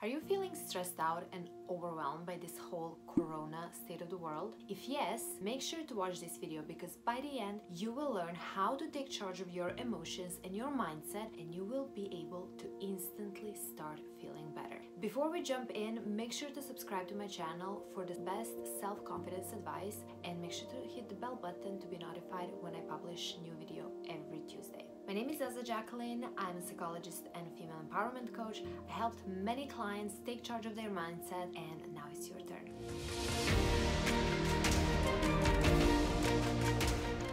Are you feeling stressed out and overwhelmed by this whole corona state of the world? If yes, make sure to watch this video because by the end you will learn how to take charge of your emotions and your mindset, and you will be able to instantly start feeling better. Before we jump in, make sure to subscribe to my channel for the best self-confidence advice, and make sure to hit the bell button to be notified when I publish a new video every Tuesday. My name is Zaza Jacqueline. I'm a psychologist and female empowerment coach. I helped many clients take charge of their mindset, and now it's your turn.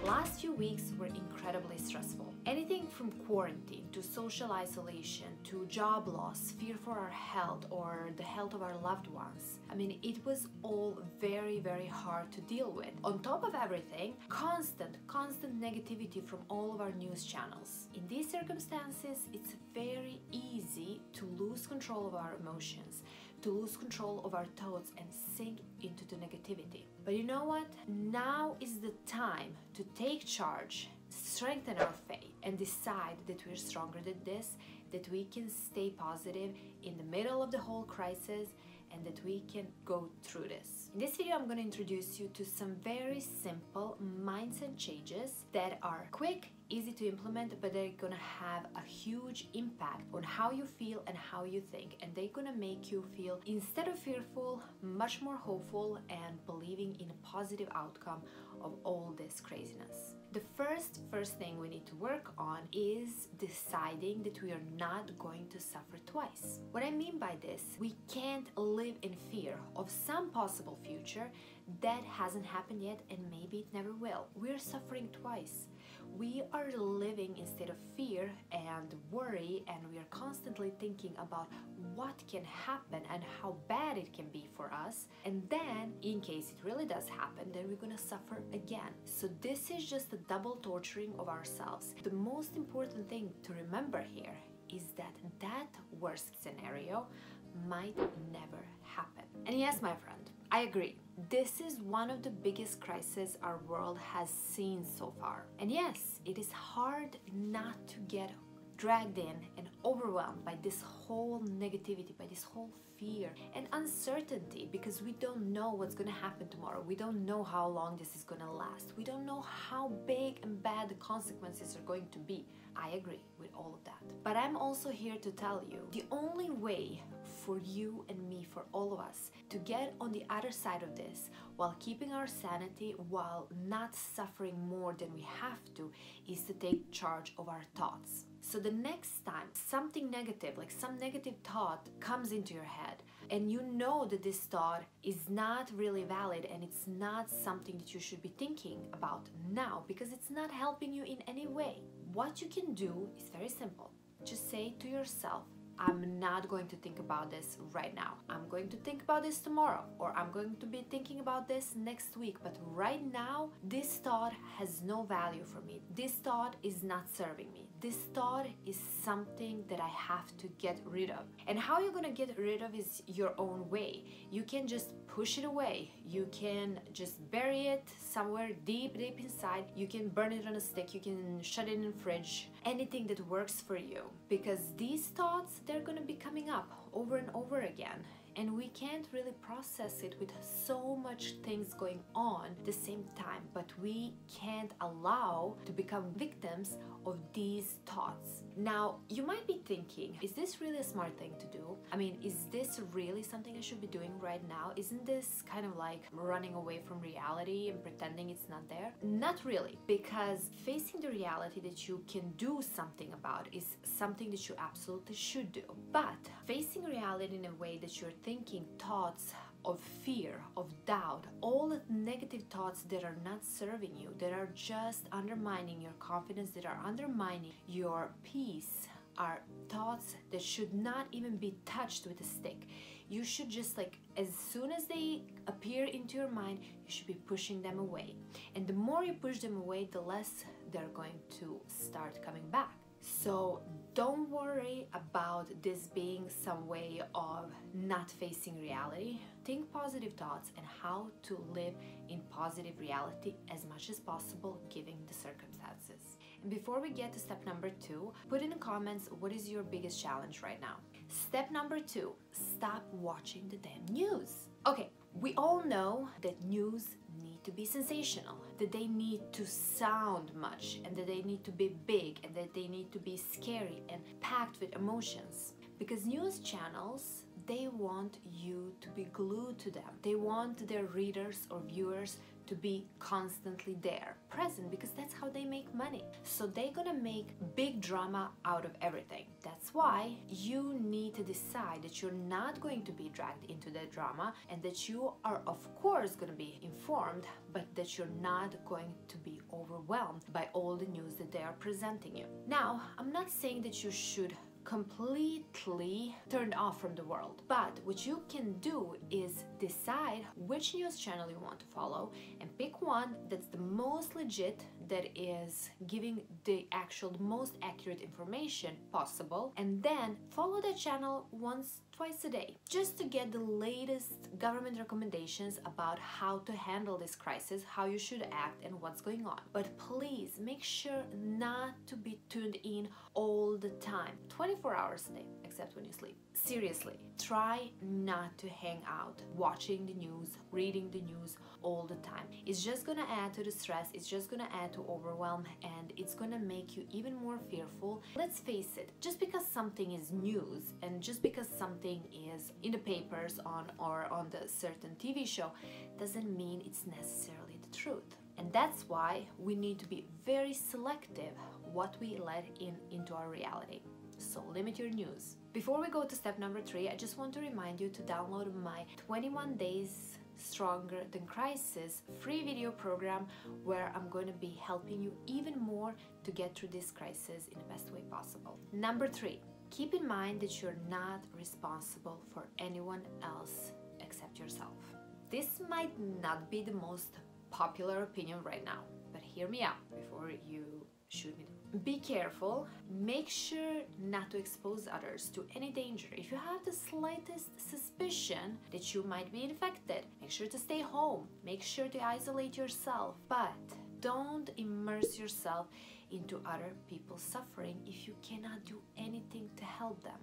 Last few weeks were incredibly stressful. Anything from quarantine to social isolation to job loss, fear for our health or the health of our loved ones. I mean, it was all very, very hard to deal with. On top of everything, constant negativity from all of our news channels. In these circumstances, it's very easy to lose control of our emotions, to lose control of our thoughts and sink into the negativity. But you know what? Now is the time to take charge, strengthen our faith, and decide that we're stronger than this, that we can stay positive in the middle of the whole crisis, and that we can go through this. In this video, I'm going to introduce you to some very simple mindset changes that are quick, easy to implement, but they're gonna have a huge impact on how you feel and how you think, and they're gonna make you feel, instead of fearful, much more hopeful and believing in a positive outcome of all this craziness. The first thing we need to work on is deciding that we are not going to suffer twice. What I mean by this, we can't live in fear of some possible future that hasn't happened yet and maybe it never will. We're suffering twice. We are living in a state of fear and worry, and we are constantly thinking about what can happen and how bad it can be for us. And then, in case it really does happen, then we're gonna suffer again. So this is just a double torturing of ourselves. The most important thing to remember here is that that worst scenario might never happen. And yes, my friend, I agree. This is one of the biggest crises our world has seen so far. And yes, it is hard not to get dragged in and overwhelmed by this whole negativity, by this whole fear and uncertainty, because we don't know what's going to happen tomorrow. We don't know how long this is going to last. We don't know how big and bad the consequences are going to be. I agree with all of that. But I'm also here to tell you, the only way for you and me, for all of us, to get on the other side of this while keeping our sanity, while not suffering more than we have to, is to take charge of our thoughts. So the next time something negative, like some negative thought comes into your head, and you know that this thought is not really valid and it's not something that you should be thinking about now because it's not helping you in any way, what you can do is very simple. Just say to yourself, I'm not going to think about this right now. I'm going to think about this tomorrow, or I'm going to be thinking about this next week. But right now, this thought has no value for me. This thought is not serving me. This thought is something that I have to get rid of. And how you're gonna get rid of is your own way. You can just push it away. You can just bury it somewhere deep inside. You can burn it on a stick. You can shut it in the fridge. Anything that works for you. Because these thoughts, they're gonna be coming up over and over again. And we can't really process it with so much things going on at the same time, but we can't allow to become victims of these thoughts. Now, you might be thinking, is this really a smart thing to do? I mean, is this really something I should be doing right now? Isn't this kind of like running away from reality and pretending it's not there? Not really, because facing the reality that you can do something about is something that you absolutely should do. But facing reality in a way that you're thinking thoughts of fear, of doubt, all the negative thoughts that are not serving you, that are just undermining your confidence, that are undermining your peace, are thoughts that should not even be touched with a stick. You should just, like, as soon as they appear into your mind, you should be pushing them away. And the more you push them away, the less they're going to start coming back. So don't worry about this being some way of not facing reality. Think positive thoughts and how to live in positive reality as much as possible given the circumstances. And before we get to step number 2, put in the comments what is your biggest challenge right now. Step number 2, stop watching the damn news. Okay, we all know that news need to be sensational, that they need to sound much, and that they need to be big, and that they need to be scary and packed with emotions. Because news channels, they want you to be glued to them. They want their readers or viewers to be constantly there, present, because that's how they make money. So they're gonna make big drama out of everything. That's why you need to decide that you're not going to be dragged into that drama, and that you are of course gonna be informed, but that you're not going to be overwhelmed by all the news that they are presenting you. Now, I'm not saying that you should completely turned off from the world, but what you can do is decide which news channel you want to follow and pick one that's the most legit, that is giving the most accurate information possible, and then follow that channel twice a day, just to get the latest government recommendations about how to handle this crisis, how you should act, and what's going on. But please make sure not to be tuned in all the time, 24 hours a day, except when you sleep. Seriously, try not to hang out watching the news, reading the news all the time. It's just gonna add to the stress, it's just gonna add to overwhelm, and it's gonna make you even more fearful. Let's face it, just because something is news, and just because something is in the papers or on the certain TV show, doesn't mean it's necessarily the truth. And that's why we need to be very selective what we let into our reality. So limit your news. Before we go to step number 3, I just want to remind you to download my 21 Days Stronger Than Crisis free video program, where I'm going to be helping you even more to get through this crisis in the best way possible. Number 3, keep in mind that you're not responsible for anyone else except yourself. This might not be the most popular opinion right now, but hear me out before you shoot me down. Be careful, make sure not to expose others to any danger. If you have the slightest suspicion that you might be infected, make sure to stay home, make sure to isolate yourself, but don't immerse yourself into other people's suffering if you cannot do anything to help them.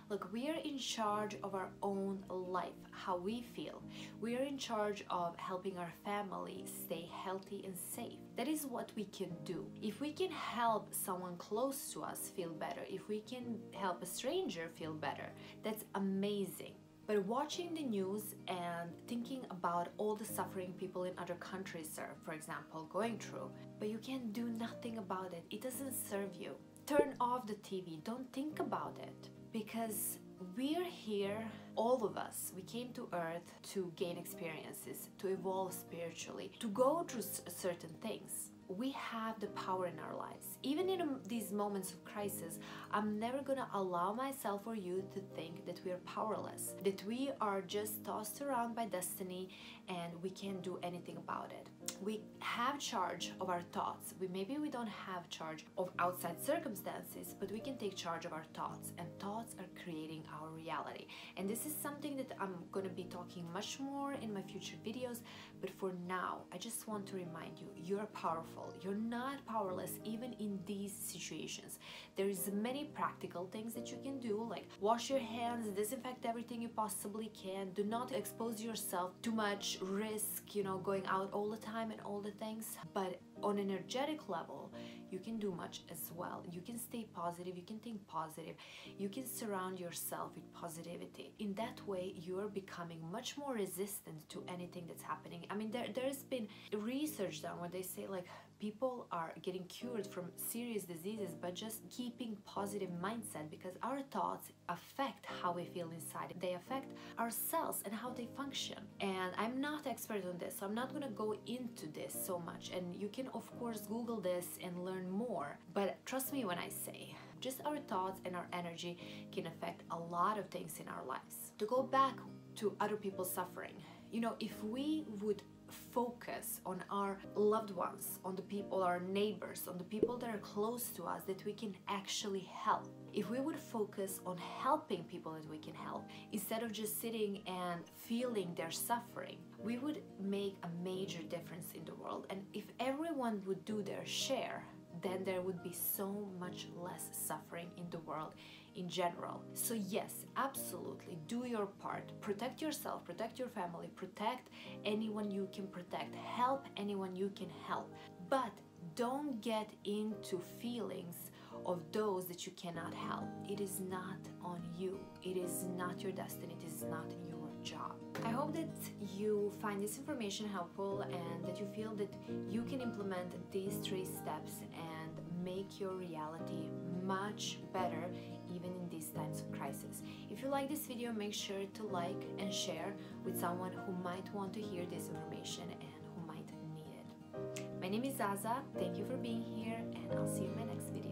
Look, we are in charge of our own life, how we feel. We are in charge of helping our family stay healthy and safe. That is what we can do. If we can help someone close to us feel better, if we can help a stranger feel better, that's amazing. But watching the news and thinking about all the suffering people in other countries are, for example, going through, but you can do nothing about it. It doesn't serve you. Turn off the TV. Don't think about it. Because we're here, all of us, we came to Earth to gain experiences, to evolve spiritually, to go through certain things. We have the power in our lives. Even in these moments of crisis, I'm never gonna allow myself or you to think that we are powerless, that we are just tossed around by destiny and we can't do anything about it. We have charge of our thoughts. Maybe we don't have charge of outside circumstances, but we can take charge of our thoughts, and thoughts are creating our reality. And this is something that I'm going to be talking much more in my future videos, but for now, I just want to remind you, you're powerful. You're not powerless even in these situations. There is many practical things that you can do, like wash your hands, disinfect everything you possibly can. Do not expose yourself too much risk, going out all the time and all the things. But on an energetic level, you can do much as well. You can stay positive, you can think positive, you can surround yourself with positivity. In that way, you are becoming much more resistant to anything that's happening. I mean, there's been research done where they say like people are getting cured from serious diseases by just keeping positive mindset, because our thoughts affect how we feel inside. They affect our cells and how they function. And I'm not expert on this, so I'm not going to go into this so much. And you can of course Google this and learn more. But trust me when I say, just our thoughts and our energy can affect a lot of things in our lives. To go back to other people's suffering, if we would focus on our loved ones, on the people, our neighbors, on the people that are close to us that we can actually help. If we would focus on helping people that we can help, instead of just sitting and feeling their suffering, we would make a major difference in the world. And if everyone would do their share, then there would be so much less suffering in the world in general. So yes, absolutely, do your part. Protect yourself, protect your family, protect anyone you can protect, help anyone you can help. But don't get into feelings of those that you cannot help. It is not on you. It is not your destiny. It is not your job. I hope that you find this information helpful and that you feel that you can implement these 3 steps and make your reality much better even in these times of crisis. If you like this video, make sure to like and share with someone who might want to hear this information and who might need it. My name is Zaza. Thank you for being here, and I'll see you in my next video.